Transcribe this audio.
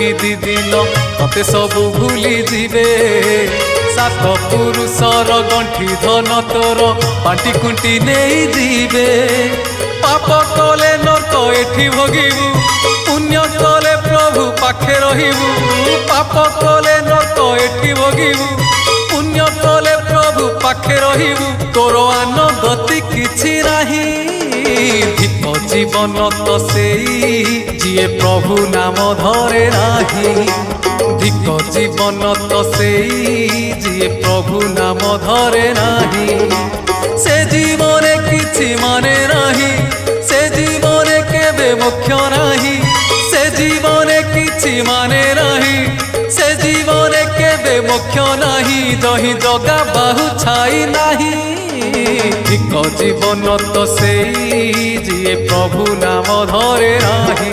कि दी दिन मते सब भूली जीवे सात पुरुषर गंठी धन तोर बांटी कुंटी नहीं जीवे पाप कले नरक एठी भोगिबू पुण्य कले प्रभु पाखे रहिबू पाप कले नरक एठी भोगिबू पुण्य कले प्रभु पाखे रहिबू तोर आन गति किछि नाही धिक जीवन तो सेई जिए प्रभु नाम धरे नाही धिक जीवन तो सेई जिए प्रभु नाम धरे नाही से जीवन किछि माने नाही से जीवन केबे मोक्ष नाही से जीवन किछि माने नाही से जीवन केबे मोक्ष नाही जही जगा बाहु छाई नाही धिक जीवन तो सेई जिए प्रभु नाम धरे नाही।